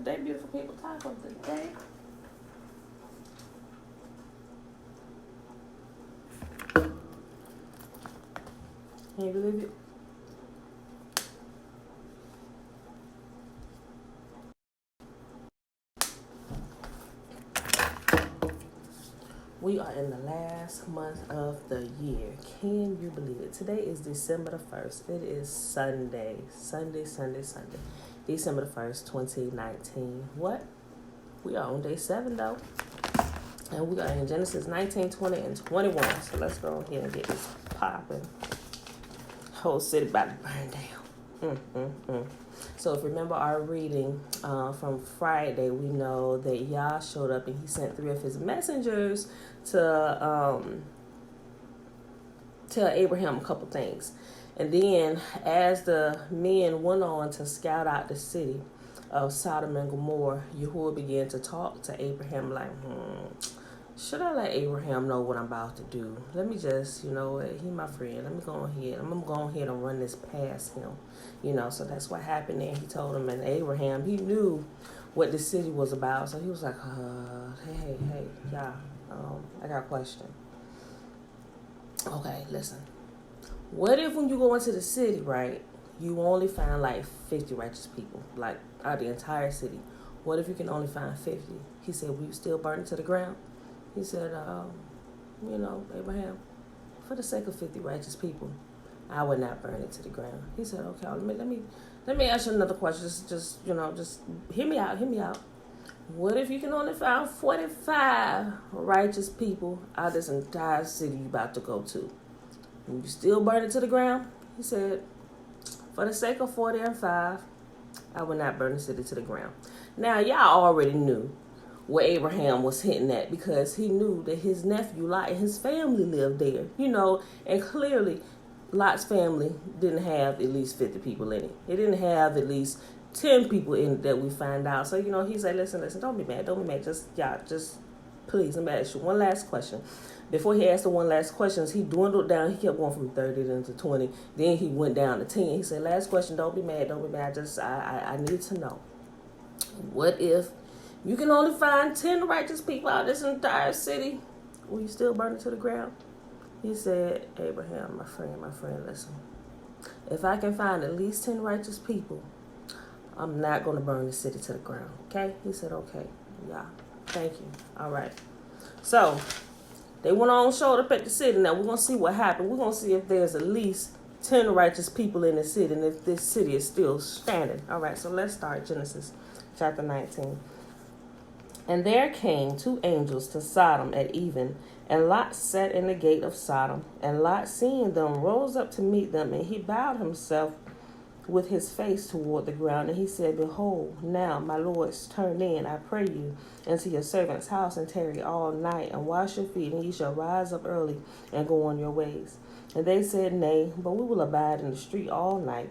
of the day, beautiful people. Talk of the day. Can you believe it? We are in the last month of the year. Can you believe it? Today is December the 1st. It is Sunday. Sunday. December the 1st, 2019. What? We are on day 7 though. And we are in Genesis 19, 20, and 21. So let's go ahead and get this popping. Whole city about to burn down. So if you remember our reading from Friday, we know that Yah showed up and he sent 3 of his messengers to tell Abraham a couple things. And then as the men went on to scout out the city of Sodom and Gomorrah, Yahuwah began to talk to Abraham like, should I let Abraham know what I'm about to do? Let me just, he my friend. Let me go ahead. I'm going to go ahead and run this past him. So that's what happened there. He told him, and Abraham, he knew what the city was about. So he was like, hey, yeah, I got a question. Okay, listen. What if when you go into the city, right, you only find like 50 righteous people, like out of the entire city? What if you can only find 50? He said, will you still burn it to the ground? He said, Abraham, for the sake of 50 righteous people, I would not burn it to the ground. He said, okay, let me ask you another question. Just hear me out. What if you can only find 45 righteous people out of this entire city you're about to go to? Will you still burn it to the ground? He said, for the sake of 40 and 5, I would not burn the city to the ground. Now, y'all already knew what Abraham was hitting at, because he knew that his nephew Lot and his family lived there, and clearly Lot's family didn't have at least 50 people in it. It didn't have at least 10 people in it that we find out. So, he said, listen, don't be mad. Just please, let me ask you one last question. Before he asked the one last question, he dwindled down. He kept going from 30 to 20. Then he went down to 10. He said, last question, don't be mad. I need to know. What if you can only find 10 righteous people out of this entire city? Will you still burn it to the ground? He said, Abraham, my friend, listen. If I can find at least 10 righteous people, I'm not going to burn the city to the ground. Okay? He said, okay. Yeah. Thank you. All right. So, they went on, showed up at the city. Now, we're going to see what happened. We're going to see if there's at least 10 righteous people in the city and if this city is still standing. All right. So, let's start Genesis chapter 19. And there came 2 angels to Sodom at even, and Lot sat in the gate of Sodom. And Lot, seeing them, rose up to meet them, and he bowed himself with his face toward the ground. And he said, behold, now, my lords, turn in, I pray you, into your servant's house, and tarry all night, and wash your feet, and ye shall rise up early, and go on your ways. And they said, nay, but we will abide in the street all night.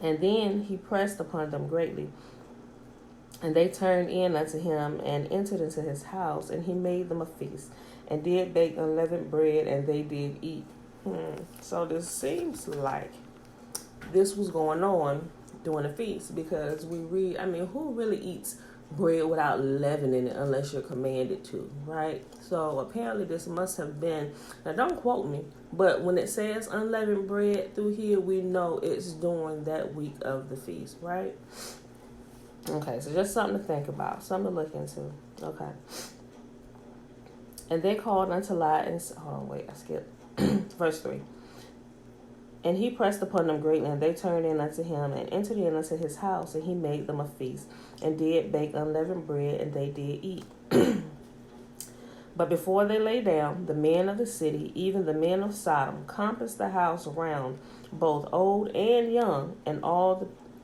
And then he pressed upon them greatly. And they turned in unto him, and entered into his house, and he made them a feast, and did bake unleavened bread, and they did eat. So this seems like this was going on during the feast, because we read, who really eats bread without leaven in it unless you're commanded to, right? So apparently this must have been, now don't quote me, but when it says unleavened bread through here, we know it's during that week of the feast, right? Okay, so just something to think about, something to look into. Okay. And they called unto Lot and I skipped verse 3. And he pressed upon them greatly, and they turned in unto him, and entered in unto his house, and he made them a feast, and did bake unleavened bread, and they did eat. But before they lay down, the men of the city, even the men of Sodom, compassed the house round, both old and young, and all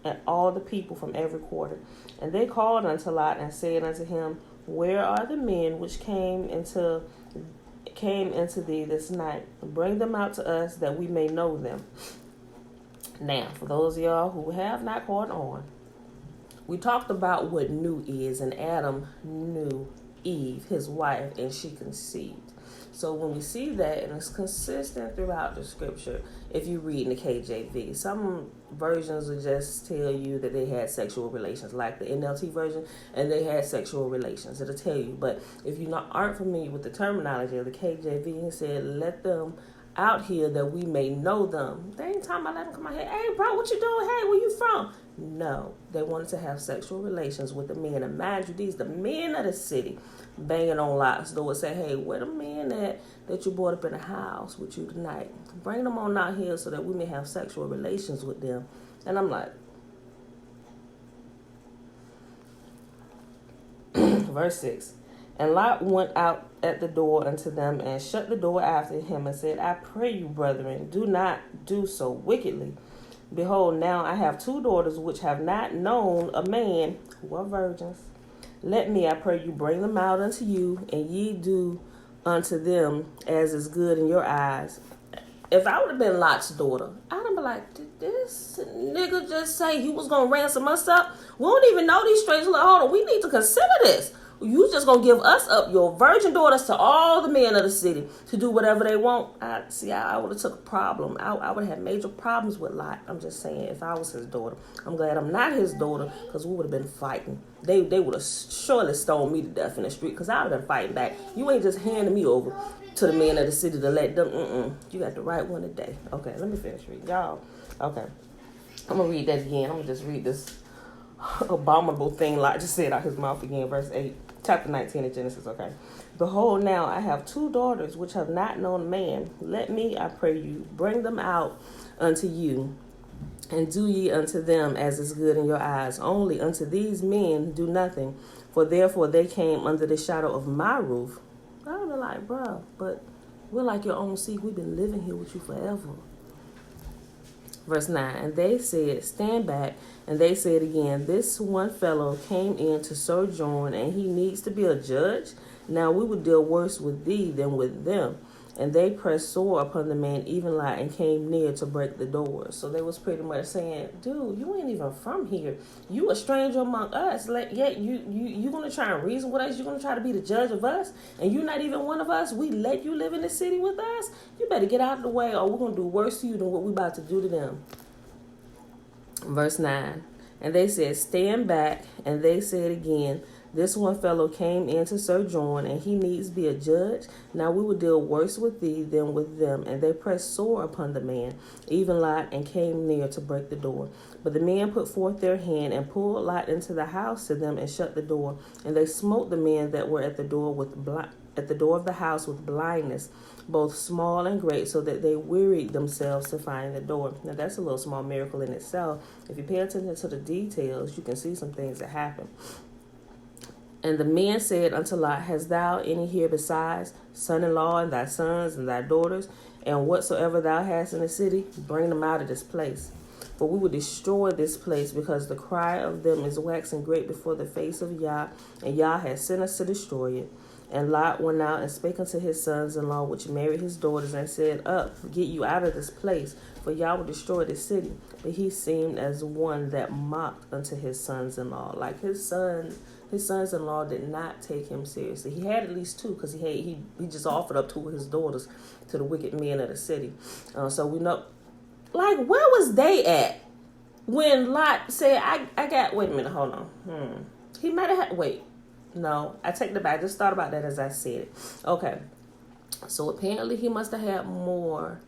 the people from every quarter. And they called unto Lot and said unto him, where are the men which came into thee this night? Bring them out to us, that we may know them. Now, for those of y'all who have not caught on, we talked about what new is, and Adam knew Eve, his wife, and she conceived. So when we see that, and it's consistent throughout the scripture, if you read in the KJV, some versions will just tell you that they had sexual relations, like the NLT version, and they had sexual relations. It'll tell you. But if you aren't familiar with the terminology of the KJV, it said, let them out here that we may know them. They ain't talking about let them come out here. Hey, bro, what you doing? Hey, where you from? No, they wanted to have sexual relations with the men. And mind you, these the men of the city banging on Lot's door and say, hey, where the men that you brought up in the house with you tonight? Bring them on out here so that we may have sexual relations with them. And I'm like, verse 6. And Lot went out at the door unto them and shut the door after him and said, I pray you, brethren, do not do so wickedly. Behold, now I have 2 daughters which have not known a man, who are virgins. Let me, I pray you, bring them out unto you, and ye do unto them as is good in your eyes. If I would have been Lot's daughter, I'd have been like, did this nigga just say he was going to ransom us up? We don't even know these strangers. Like, hold on, we need to consider this. You just going to give us up, your virgin daughters, to all the men of the city to do whatever they want. I would have took a problem. I would have had major problems with Lot. I'm just saying, if I was his daughter. I'm glad I'm not his daughter, because we would have been fighting. They would have surely stoned me to death in the street, because I would have been fighting back. You ain't just handing me over to the men of the city to let them, you got the right one today. Okay, let me finish reading. Y'all, okay. I'm going to read that again. I'm going to just read this abominable thing Lot just said out his mouth again, verse 8. Chapter 19 of Genesis, okay. Behold, now I have 2 daughters which have not known a man. Let me, I pray you, bring them out unto you, and do ye unto them as is good in your eyes. Only unto these men do nothing, for therefore they came under the shadow of my roof. I would be like, bro, but we're like your own seed. We've been living here with you forever. Verse 9, and they said, stand back. And they said again, this one fellow came in to sojourn, and he needs to be a judge. Now we would deal worse with thee than with them. And they pressed sore upon the man, even Lot, and came near to break the doors. So they was pretty much saying, dude, you ain't even from here. You a stranger among us. Like, yeah, you gonna try and reason with us? You gonna try to be the judge of us? And you not even one of us? We let you live in the city with us? You better get out of the way, or we're gonna do worse to you than what we about to do to them. Verse 9, and they said, stand back. And they said again, this one fellow came in to sojourn, and he needs be a judge. Now we will deal worse with thee than with them. And they pressed sore upon the man, even Lot, and came near to break the door. But the men put forth their hand and pulled Lot into the house to them and shut the door. And they smote the men that were at the door of the house with blindness, both small and great, so that they wearied themselves to find the door. Now that's a little small miracle in itself. If you pay attention to the details, you can see some things that happen. And the men said unto Lot, hast thou any here besides, son-in-law, and thy sons, and thy daughters, and whatsoever thou hast in the city, bring them out of this place. For we will destroy this place, because the cry of them is waxing great before the face of Yah, and Yah has sent us to destroy it. And Lot went out and spake unto his sons-in-law, which married his daughters, and said, up, get you out of this place, for Yah will destroy this city. But he seemed as one that mocked unto his sons-in-law. Like his sons-in-law did not take him seriously. He had at least 2, because he just offered up 2 of his daughters to the wicked men of the city. So we know, like, where was they at when Lot said, I got, wait a minute, hold on. He might have had, wait. No, I take the back. I just thought about that as I said it. Okay. So apparently he must have had more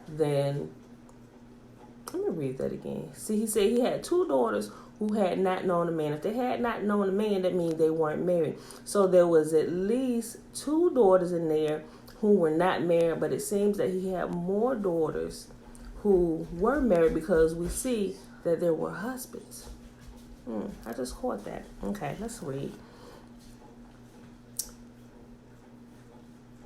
than, let me read that again. See, he said he had 2 daughters who had not known a man. If they had not known a man, that means they weren't married. So there was at least 2 daughters in there who were not married, but it seems that he had more daughters who were married, because we see that there were husbands. I just caught that. Okay, let's read.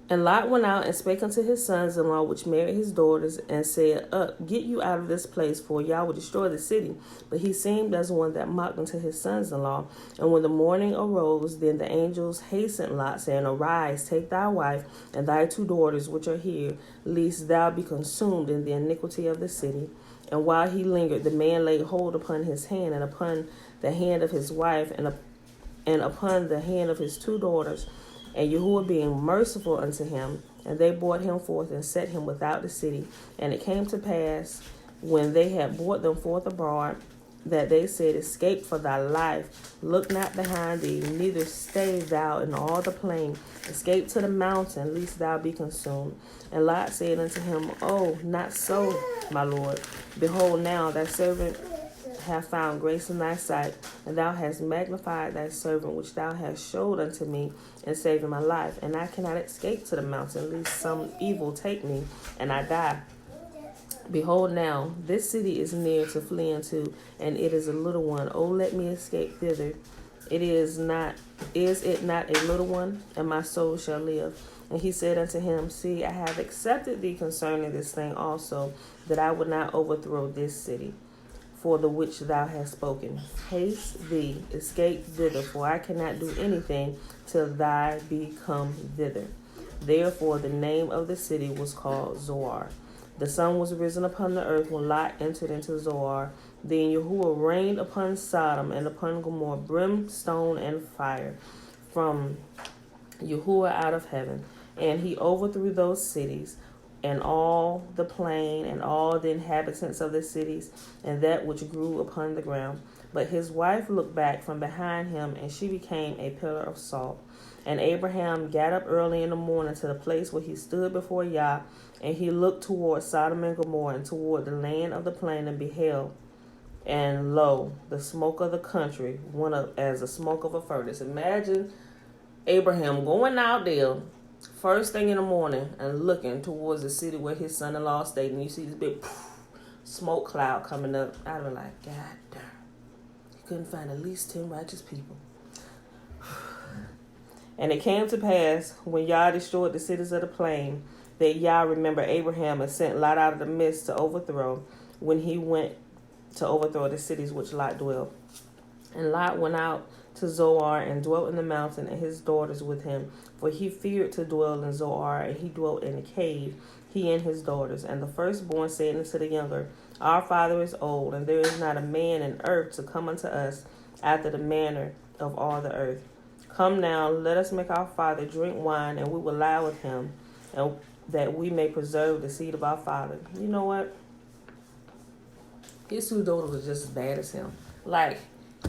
And Lot went out and spake unto his sons-in-law, which married his daughters, and said, up, get you out of this place, for Yah will destroy the city. But he seemed as one that mocked unto his sons-in-law. And when the morning arose, then the angels hastened Lot, saying, arise, take thy wife and thy 2 daughters which are here, lest thou be consumed in the iniquity of the city. And while he lingered, the man laid hold upon his hand, and upon the hand of his wife, and upon the hand of his 2 daughters. And Yahuwah being merciful unto him, and they brought him forth and set him without the city. And it came to pass, when they had brought them forth abroad, that they said, Escape for thy life, look not behind thee, neither stay thou in all the plain. Escape to the mountain, lest thou be consumed. And Lot said unto him, Oh, not so, my lord. Behold, now thy servant hath found grace in thy sight, and thou hast magnified thy servant, which thou hast showed unto me in saving my life. And I cannot escape to the mountain, lest some evil take me, and I die. Behold, now this city is near to flee into, and it is a little one. Oh, let me escape thither. Is it not a little one? And my soul shall live. And he said unto him, See, I have accepted thee concerning this thing also, that I would not overthrow this city, for the which thou hast spoken. Haste thee, escape thither, for I cannot do anything till thou be come thither. Therefore the name of the city was called Zoar. The sun was risen upon the earth when Lot entered into Zoar. Then Yahuwah rained upon Sodom and upon Gomorrah brimstone and fire from Yahuwah out of heaven. And he overthrew those cities, and all the plain, and all the inhabitants of the cities, and that which grew upon the ground. But his wife looked back from behind him, and she became a pillar of salt. And Abraham got up early in the morning to the place where he stood before Yah, and he looked toward Sodom and Gomorrah, and toward the land of the plain, and beheld, and lo, the smoke of the country went up as the smoke of a furnace. Imagine Abraham going out there first thing in the morning and looking towards the city where his son-in-law stayed, and you see this big smoke cloud coming up. I'd be like, God damn, he couldn't find at least 10 righteous people. And it came to pass, when Yah destroyed the cities of the plain, that Yah remembered Abraham and sent Lot out of the midst to overthrow, when he went to overthrow the cities which Lot dwelt. And Lot went out to Zoar and dwelt in the mountain, and his daughters with him. For he feared to dwell in Zoar, and he dwelt in a cave, he and his daughters. And the firstborn said unto the younger, Our father is old, and there is not a man in earth to come unto us after the manner of all the earth. Come now, let us make our father drink wine, and we will lie with him, and that we may preserve the seed of our father. You know what? His two daughters were just as bad as him. Like,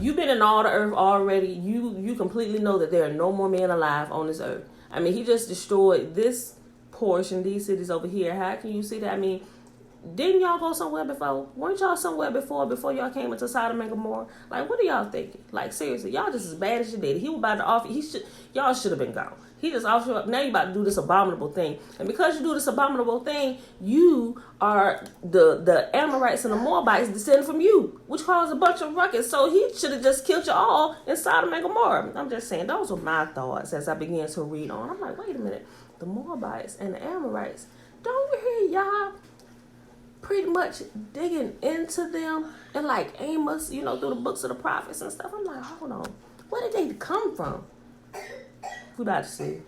you've been in all the earth already. You completely know that there are no more men alive on this earth. I mean, he just destroyed this portion, these cities over here. How can you see that? I mean, didn't y'all go somewhere before? Weren't y'all somewhere before y'all came into Sodom and Gomorrah? Like, what are y'all thinking? Like, seriously, y'all just as bad as you did. He was about to offer. Y'all should have been gone. He just offered up. Now you about to do this abominable thing, and because you do this abominable thing, you are the Amorites and the Moabites descend from you, which caused a bunch of ruckus. So he should have just killed you all in Sodom and Gomorrah. I'm just saying, those were my thoughts as I began to read on. I'm like, wait a minute, the Moabites and the Amorites. Don't we hear y'all pretty much digging into them and like Amos, through the books of the prophets and stuff? I'm like, hold on, where did they come from? We about to see.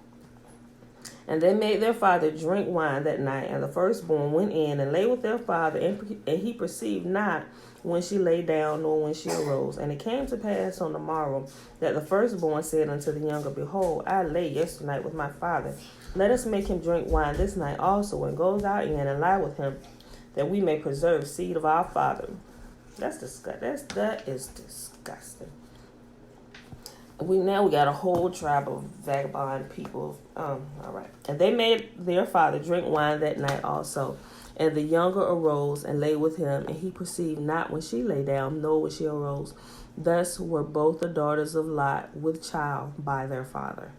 And they made their father drink wine that night, and the firstborn went in and lay with their father, and he perceived not when she lay down, nor when she arose. And it came to pass on the morrow that the firstborn said unto the younger, Behold, I lay yesternight with my father. Let us make him drink wine this night also, and go thou in and lie with him, that we may preserve seed of our father. That's disgusting. That is disgusting. We got a whole tribe of vagabond people. All right. And they made their father drink wine that night also. And the younger arose and lay with him, and he perceived not when she lay down, nor when she arose. Thus were both the daughters of Lot with child by their father.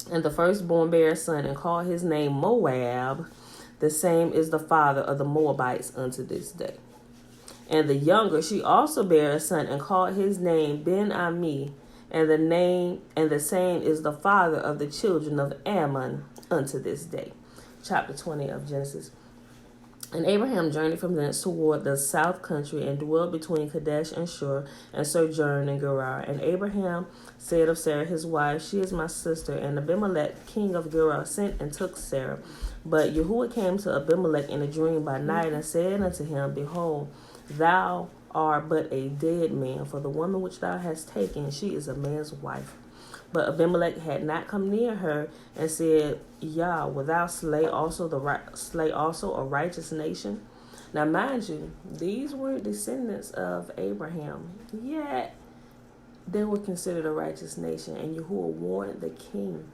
And the firstborn bare a son, and called his name Moab. The same is the father of the Moabites unto this day. And the younger, she also bare a son, and called his name Ben-Ami. And the same is the father of the children of Ammon unto this day. Chapter 20 of Genesis. And Abraham journeyed from thence toward the south country, and dwelt between Kadesh and Shur, and sojourned in Gerar. And Abraham said of Sarah his wife, She is my sister. And Abimelech king of Gerar sent and took Sarah. But Yahuwah came to Abimelech in a dream by night, and said unto him, Behold, thou are but a dead man, for the woman which thou hast taken, she is a man's wife. But Abimelech had not come near her, and said, Yah, wilt thou slay also a righteous nation? Now, mind you, these were descendants of Abraham, yet they were considered a righteous nation, and Yahuwah warned the king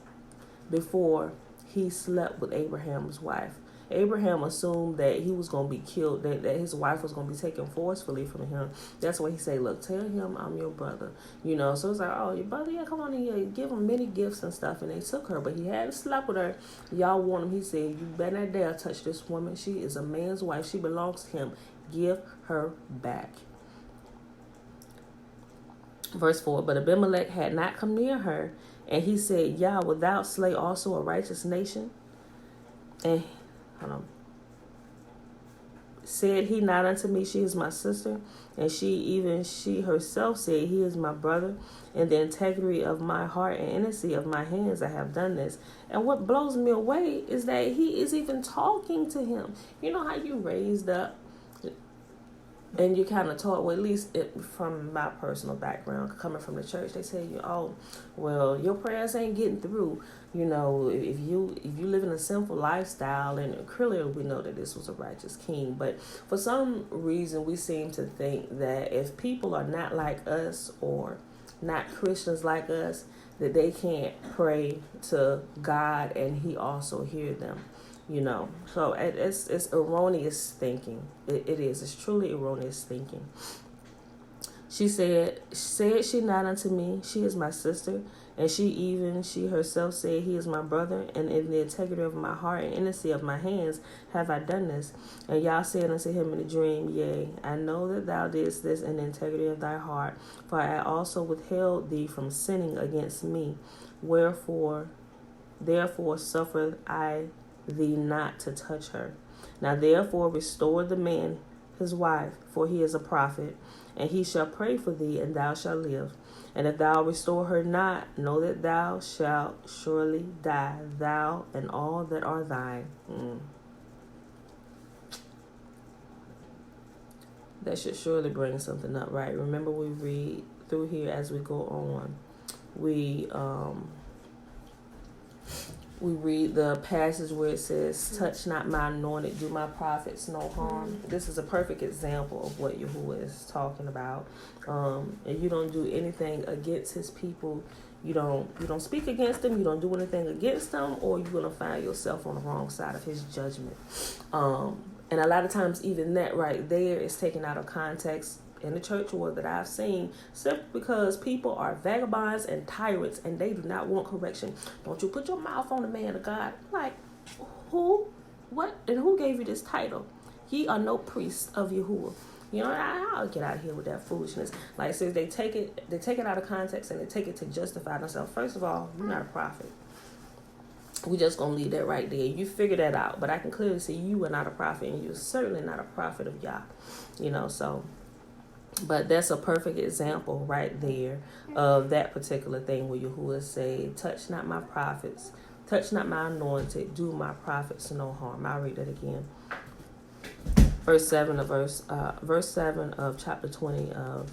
before he slept with Abraham's wife. Abraham assumed that he was going to be killed, that his wife was going to be taken forcefully from him. That's why he said, look, tell him I'm your brother. So it's like, oh, your brother? Yeah, come on in here. Give him many gifts and stuff. And they took her, but he hadn't slept with her. Y'all warned him. He said, you better not dare touch this woman. She is a man's wife. She belongs to him. Give her back. Verse 4, but Abimelech had not come near her, and he said, Yah, wilt thou slay also a righteous nation? And said he not unto me, she is my sister? And she herself said, he is my brother. In the integrity of my heart and innocency of my hands, I have done this. And what blows me away is that he is even talking to him. You know how you raised up and you kind of taught, well, at least from my personal background, coming from the church, they tell you, oh, well, your prayers ain't getting through. If you live in a sinful lifestyle, and clearly we know that this was a righteous king, but for some reason we seem to think that if people are not like us or not Christians like us, that they can't pray to God and he also hear them. So it's erroneous thinking. It is. It's truly erroneous thinking. She said she not unto me, she is my sister, and she herself said, he is my brother, and in the integrity of my heart and innocency of my hands have I done this. And Yah said unto him in a dream, yea, I know that thou didst this in the integrity of thy heart, for I also withheld thee from sinning against me. Therefore suffered I thee not to touch her. Now therefore restore the man his wife, for he is a prophet, and he shall pray for thee, and thou shalt live. And if thou restore her not, know that thou shalt surely die, thou and all that are thine. That should surely bring something up, right? Remember, we read through here as we go on. We read the passage where it says, touch not my anointed, do my prophets no harm. This is a perfect example of what Yahuwah is talking about. And you don't do anything against his people. You don't speak against them. You don't do anything against them, or you're going to find yourself on the wrong side of his judgment. And a lot of times even that right there is taken out of context in the church world that I've seen, simply because people are vagabonds and tyrants and they do not want correction. Don't you put your mouth on the man of God. Like, who? What? And who gave you this title? Ye are no priests of Yahuwah. I'll get out of here with that foolishness. Like I said, they take it out of context and they take it to justify themselves. First of all, you're not a prophet. We just gonna leave that right there. You figure that out. But I can clearly see you are not a prophet, and you're certainly not a prophet of Yah. But that's a perfect example right there of that particular thing where Yahuwah say, touch not my prophets, touch not my anointed, do my prophets no harm. I'll read that again. Verse 7 of chapter 20 of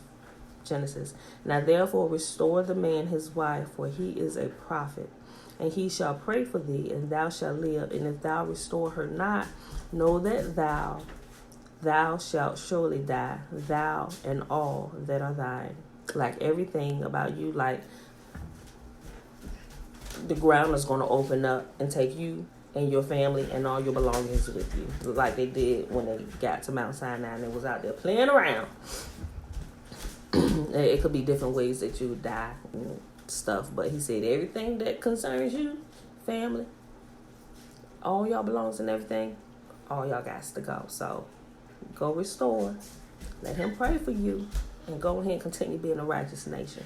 Genesis. Now therefore restore the man his wife, for he is a prophet, and he shall pray for thee, and thou shalt live. And if thou restore her not, know that thou shalt surely die, thou and all that are thine. Like everything about you, like the ground is going to open up and take you and your family and all your belongings with you, like they did when they got to Mount Sinai and they was out there playing around. It could be different ways that you would die and stuff, but he said everything that concerns you, family, all y'all belongs and everything, all y'all got to go. So go restore, let him pray for you, and go ahead and continue being a righteous nation.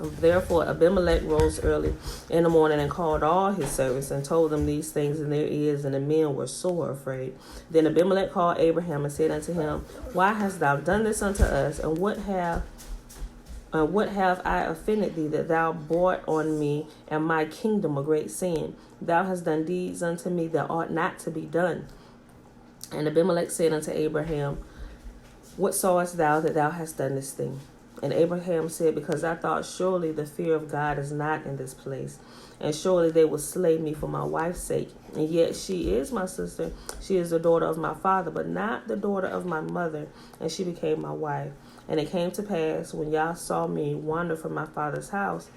Therefore Abimelech rose early in the morning and called all his servants and told them these things in their ears, and the men were sore afraid. Then Abimelech called Abraham and said unto him, why hast thou done this unto us, and what have I offended thee, that thou brought on me and my kingdom a great sin? Thou hast done deeds unto me that ought not to be done. And Abimelech said unto Abraham, What sawest thou that thou hast done this thing? And Abraham said, Because I thought, surely the fear of God is not in this place, and surely they will slay me for my wife's sake. And yet she is my sister. She is the daughter of my father, but not the daughter of my mother. And she became my wife. And it came to pass, when Yah saw me wander from my father's house,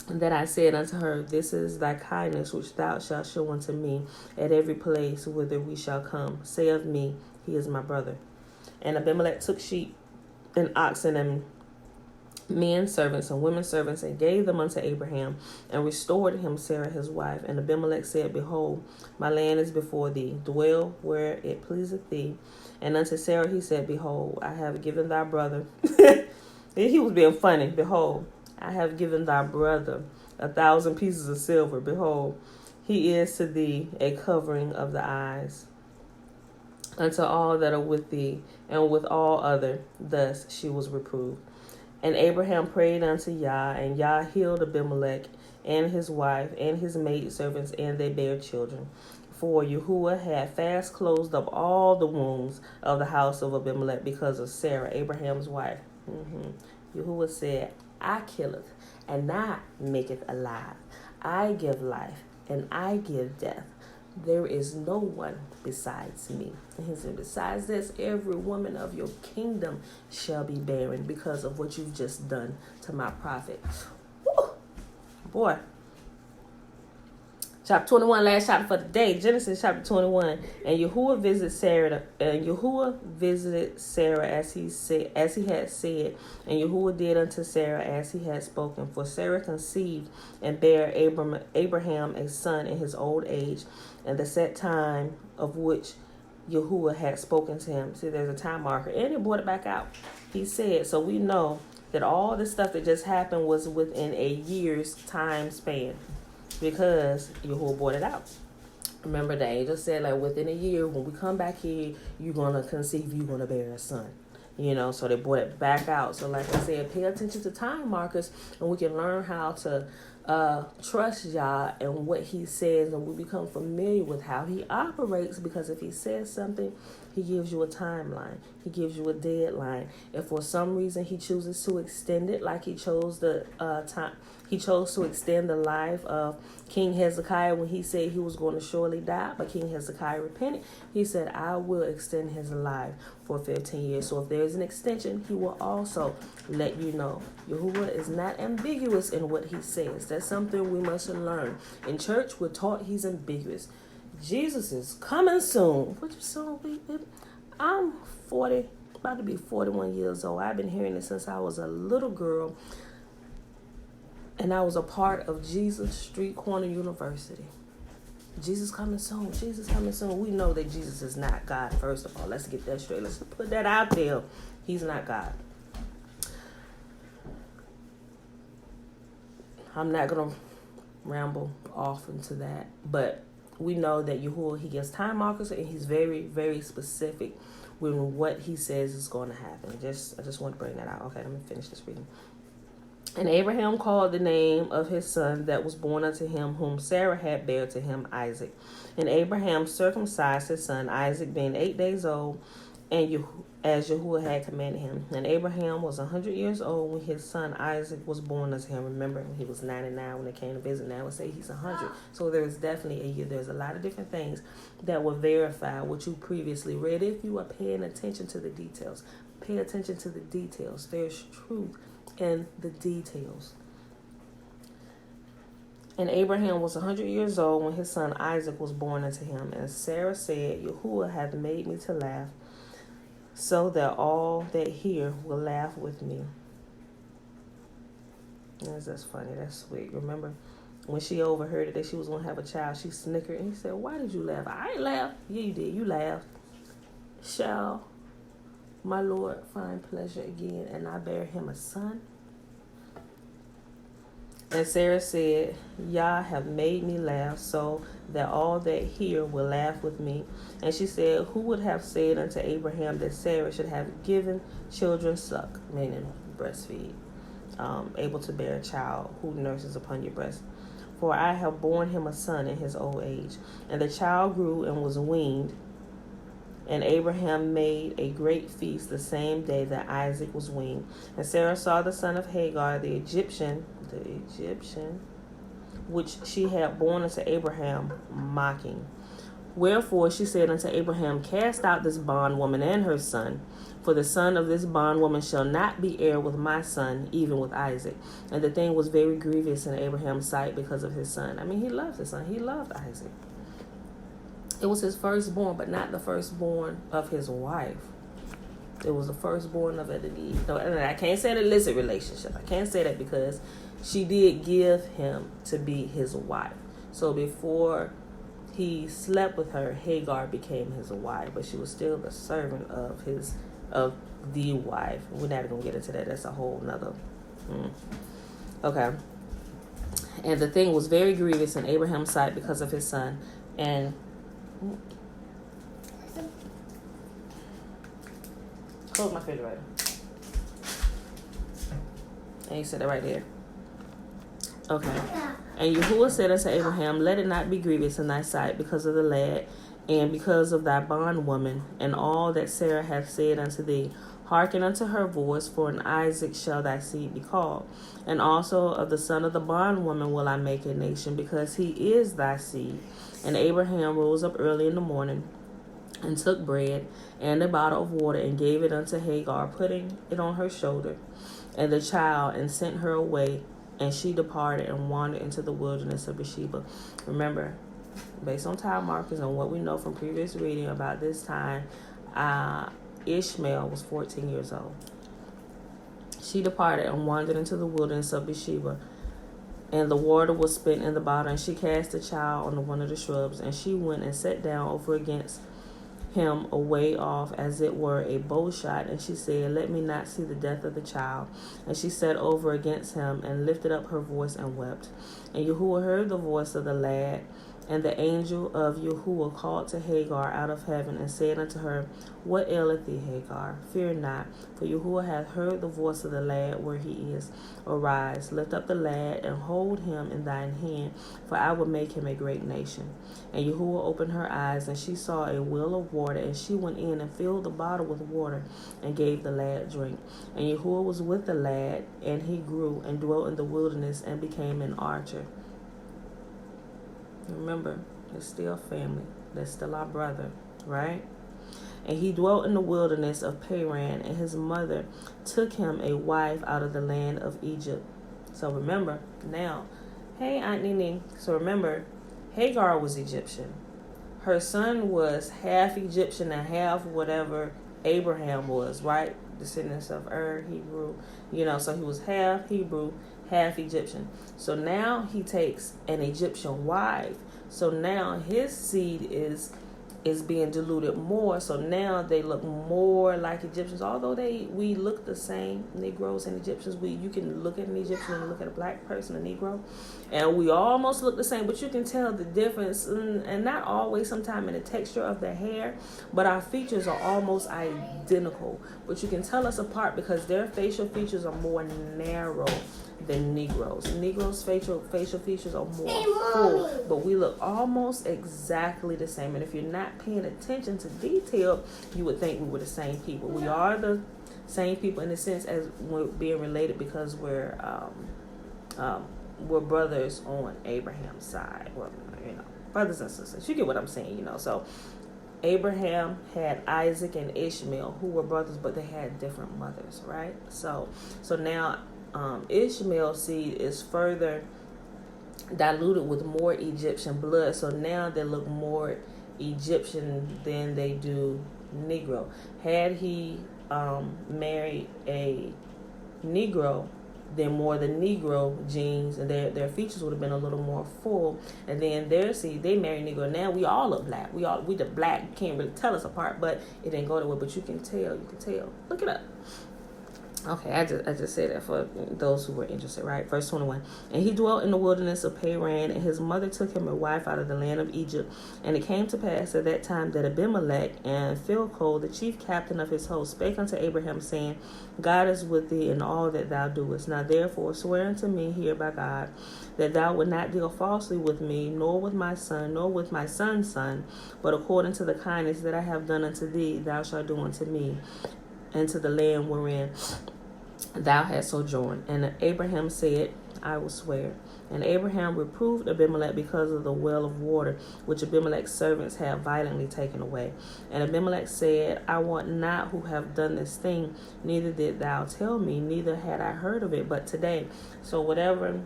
that I said unto her, This is thy kindness which thou shalt show unto me at every place whither we shall come. Say of me, He is my brother. And Abimelech took sheep and oxen and men servants and women servants, and gave them unto Abraham, and restored him Sarah his wife. And Abimelech said, Behold, my land is before thee, dwell where it pleaseth thee. And unto Sarah he said, Behold, I have given thy brother. He was being funny. Behold, I have given thy brother 1,000 pieces of silver. Behold, he is to thee a covering of the eyes unto all that are with thee, and with all other. Thus she was reproved. And Abraham prayed unto Yah, and Yah healed Abimelech and his wife and his maidservants, and they bare children. For Yahuwah had fast closed up all the wombs of the house of Abimelech because of Sarah, Abraham's wife. Yahuwah said, I killeth, and I maketh alive. I give life, and I give death. There is no one besides me. And he said, besides this, every woman of your kingdom shall be barren because of what you've just done to my prophet. Woo! Boy. Chapter 21, last chapter for the day. Genesis chapter 21. And Yahuwah visited Sarah as he had said, and Yahuwah did unto Sarah as he had spoken. For Sarah conceived and bare Abraham a son in his old age, and the set time of which Yahuwah had spoken to him. See, there's a time marker. And he brought it back out. He said, so we know that all the stuff that just happened was within a year's time span, because Yahuwah brought it out. Remember, the angel said, like, within a year, when we come back here, you're going to conceive, you're going to bear a son. So they brought it back out. So like I said, pay attention to time markers, and we can learn how to trust Yah and what he says, and we become familiar with how he operates, because if he says something, he gives you a timeline. He gives you a deadline. If for some reason he chooses to extend it, like he chose he chose to extend the life of King Hezekiah when he said he was going to surely die, but King Hezekiah repented. He said, I will extend his life for 15 years. So if there's an extension, he will also let you know. Yahuwah is not ambiguous in what he says. That's something we must learn. In church, we're taught he's ambiguous. Jesus is coming soon. Which soon? I'm 40, about to be 41 years old. I've been hearing it since I was a little girl. And I was a part of Jesus Street Corner University. Jesus coming soon. Jesus coming soon. We know that Jesus is not God, first of all. Let's get that straight. Let's put that out there. He's not God. I'm not going to ramble off into that. But we know that Yahuwah, he gives time markers, and he's very, very specific with what he says is going to happen. I just want to bring that out. Okay, let me finish this reading. And Abraham called the name of his son that was born unto him, whom Sarah had bare to him, Isaac. And Abraham circumcised his son Isaac, being 8 days old, and as Yahuwah had commanded him. And Abraham was 100 years old when his son Isaac was born unto him. Remember, he was 99 when they came to visit. Now I would say he's 100. So there is definitely a year. There's a lot of different things that will verify what you previously read if you are paying attention to the details. Pay attention to the details. There's truth in the details. And Abraham was 100 years old when his son Isaac was born unto him. And Sarah said, Yahuwah hath made me to laugh, so that all that hear will laugh with me. That's funny. That's sweet. Remember when she overheard it that she was going to have a child, she snickered, and he said, why did you laugh? I ain't laugh. Yeah, you did. You laughed. Shall my Lord find pleasure again, and I bear him a son? And Sarah said, Yah have made me laugh, so that all that hear will laugh with me. And she said, who would have said unto Abraham that Sarah should have given children suck, meaning breastfeed, able to bear a child who nurses upon your breast? For I have borne him a son in his old age. And the child grew and was weaned, And Abraham made a great feast the same day that Isaac was weaned. And Sarah saw the son of Hagar, the Egyptian, which she had born unto Abraham, mocking. Wherefore she said unto Abraham, Cast out this bondwoman and her son, for the son of this bondwoman shall not be heir with my son, even with Isaac. And the thing was very grievous in Abraham's sight because of his son. I mean, he loved his son. He loved Isaac. It was his firstborn, but not the firstborn of his wife. It was the firstborn of no, and I can't say an illicit relationship. I can't say that because she did give him to be his wife. So before he slept with her, Hagar became his wife, but she was still the servant of the wife. We're not gonna get into that. That's a whole nother. Okay. And the thing was very grievous in Abraham's sight because of his son. And close my refrigerator. And you said that right there. Okay. And Yahuwah said unto Abraham, Let it not be grievous in thy sight because of the lad, and because of thy bondwoman, and all that Sarah hath said unto thee. Hearken unto her voice, for in Isaac shall thy seed be called. And also of the son of the bondwoman will I make a nation, because he is thy seed. And Abraham rose up early in the morning, and took bread and a bottle of water, and gave it unto Hagar, putting it on her shoulder, and the child, and sent her away. And she departed and wandered into the wilderness of Beersheba. Remember, based on time markers and what we know from previous reading about this time, Ishmael was 14 years old. She departed and wandered into the wilderness of Beersheba, and the water was spent in the bottle, and she cast the child on one of the shrubs, and she went and sat down over against him away off, as it were a bow shot, and she said, Let me not see the death of the child. And she sat over against him, and lifted up her voice and wept. And Yahuwah heard the voice of the lad, and the angel of Yahuwah called to Hagar out of heaven, and said unto her, What aileth thee, Hagar? Fear not, for Yahuwah hath heard the voice of the lad where he is. Arise, lift up the lad, and hold him in thine hand, for I will make him a great nation. And Yahuwah opened her eyes, and she saw a well of water, and she went in and filled the bottle with water, and gave the lad drink. And Yahuwah was with the lad, and he grew, and dwelt in the wilderness, and became an archer. Remember, it's still family. That's still our brother, right? And he dwelt in the wilderness of Paran, and his mother took him a wife out of the land of Egypt. So remember, now, hey, Aunt Nene. So remember, Hagar was Egyptian. Her son was half Egyptian and half whatever Abraham was, right? Descendants of Hebrew. So he was half Hebrew, half Egyptian. So now he takes an Egyptian wife. So now his seed is being diluted more. So now they look more like Egyptians. Although we look the same, Negroes and Egyptians. You can look at an Egyptian and look at a black person, a Negro, and we almost look the same. But you can tell the difference, and not always. Sometimes in the texture of the hair, but our features are almost identical. But you can tell us apart because their facial features are more narrow than Negroes. Negroes' facial features are more full, but we look almost exactly the same. And if you're not paying attention to detail, you would think we were the same people. We are the same people in the sense as we're being related because we're brothers on Abraham's side. Well, brothers and sisters. You get what I'm saying, So Abraham had Isaac and Ishmael, who were brothers, but they had different mothers, right? So now Ishmael's seed is further diluted with more Egyptian blood, so now they look more Egyptian than they do Negro. Had he married a Negro, then more the Negro genes and their features would have been a little more full, and then their seed, they married Negro. Now we all look black. We the black, you can't really tell us apart, but it didn't go that way. But you can tell. Look it up. Okay, I just said that for those who were interested, right? Verse 21. And he dwelt in the wilderness of Paran, and his mother took him a wife out of the land of Egypt. And it came to pass at that time that Abimelech and Phicol, the chief captain of his host, spake unto Abraham, saying, God is with thee in all that thou doest. Now therefore swear unto me here by God, that thou wilt not deal falsely with me, nor with my son, nor with my son's son, but according to the kindness that I have done unto thee, thou shalt do unto me, and to the land wherein thou hast sojourned. And Abraham said, I will swear. And Abraham reproved Abimelech because of the well of water which Abimelech's servants had violently taken away. And Abimelech said, I want not who have done this thing, neither did thou tell me, neither had I heard of it but today. So whatever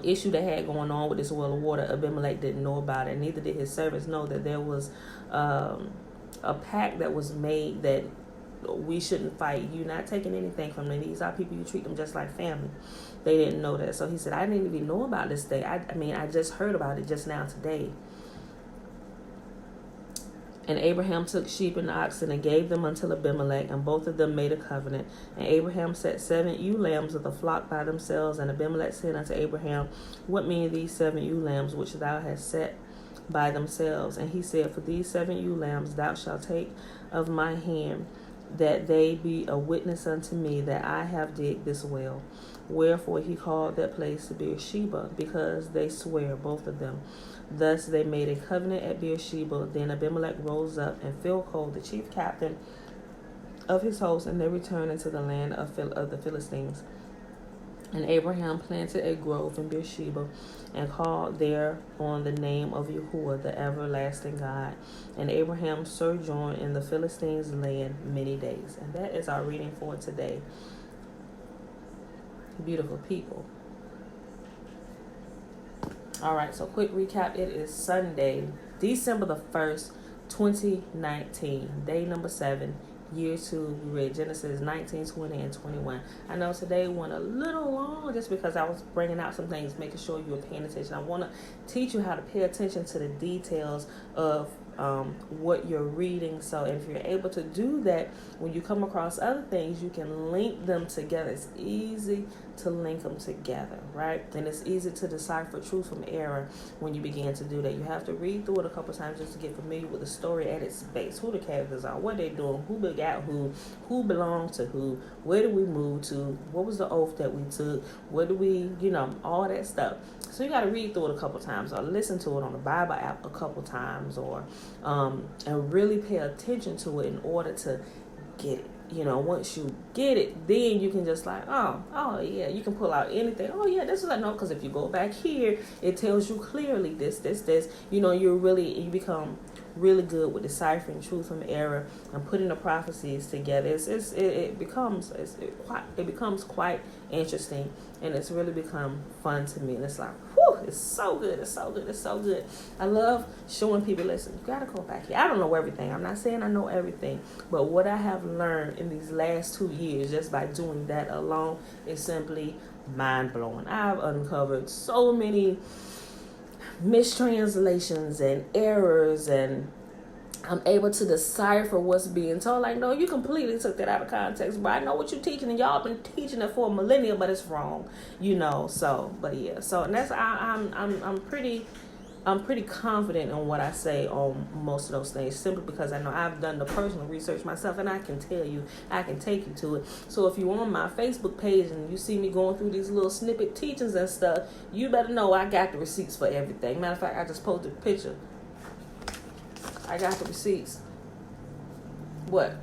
issue they had going on with this well of water, Abimelech didn't know about it. Neither did his servants know that there was a pact that was made that we shouldn't fight. You're not taking anything from them. These are people, you treat them just like family. They didn't know that. So he said, I didn't even know about this thing. I just heard about it just now today. And Abraham took sheep and oxen and gave them unto Abimelech, and both of them made a covenant. And Abraham set 7 ewe lambs of the flock by themselves. And Abimelech said unto Abraham, what mean these 7 ewe lambs which thou hast set by themselves? And he said, for these 7 ewe lambs thou shalt take of my hand, that they be a witness unto me that I have digged this well. Wherefore he called that place Beersheba, because they swear, both of them. Thus they made a covenant at Beersheba. Then Abimelech rose up and Phicol, the chief captain of his host, and they returned into the land of the Philistines. And Abraham planted a grove in Beersheba, and called there on the name of Yahuwah, the everlasting God. And Abraham sojourned in the Philistines' land many days. And that is our reading for today. Beautiful people. All right, so quick recap. It is Sunday, December the 1st, 2019, day number 7. Year 2, we read Genesis 19, 20, and 21. I know today went a little long just because I was bringing out some things, making sure you were paying attention. I want to teach you how to pay attention to the details of what you're reading. So if you're able to do that, when you come across other things, you can link them together. It's easy to link them together, right? And it's easy to decipher truth from error when you begin to do that. You have to read through it a couple times just to get familiar with the story at its base, who the characters are, what they're doing, who begot who belonged to who, where did we move to, what was the oath that we took, what do we, all that stuff. So you got to read through it a couple times, or listen to it on the Bible app a couple times, or and really pay attention to it in order to get it. Once you get it, then you can just like, oh yeah, you can pull out anything. Oh yeah, this is like, no, because if you go back here, it tells you clearly this. You become really good with deciphering truth from error and putting the prophecies together. It becomes quite interesting, and it's really become fun to me. And it's like, whew, it's so good. It's so good. It's so good. I love showing people, listen, you got to go back here. I don't know everything. I'm not saying I know everything, but what I have learned in these last 2 years just by doing that alone is simply mind-blowing. I've uncovered so many mistranslations and errors, and I'm able to decipher what's being told. Like, no, you completely took that out of context, but I know what you're teaching, and y'all been teaching it for a millennia, but it's wrong, So, but yeah, so and that's I'm pretty confident in what I say on most of those things, simply because I know I've done the personal research myself, and I can tell you, I can take you to it. So if you're on my Facebook page and you see me going through these little snippet teachings and stuff, you better know I got the receipts for everything. Matter of fact, I just posted a picture. I got the receipts. What?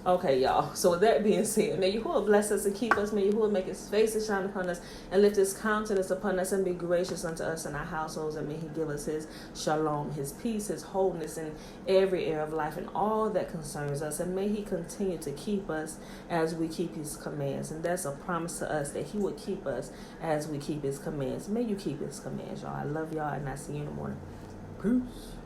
Okay, y'all. So with that being said, may Yahuwah bless us and keep us. May Yahuwah make his face to shine upon us and lift his countenance upon us and be gracious unto us and our households. And may he give us his shalom, his peace, his wholeness in every area of life and all that concerns us. And may he continue to keep us as we keep his commands. And that's a promise to us that he would keep us as we keep his commands. May you keep his commands, y'all. I love y'all, and I see you in the morning. Peace.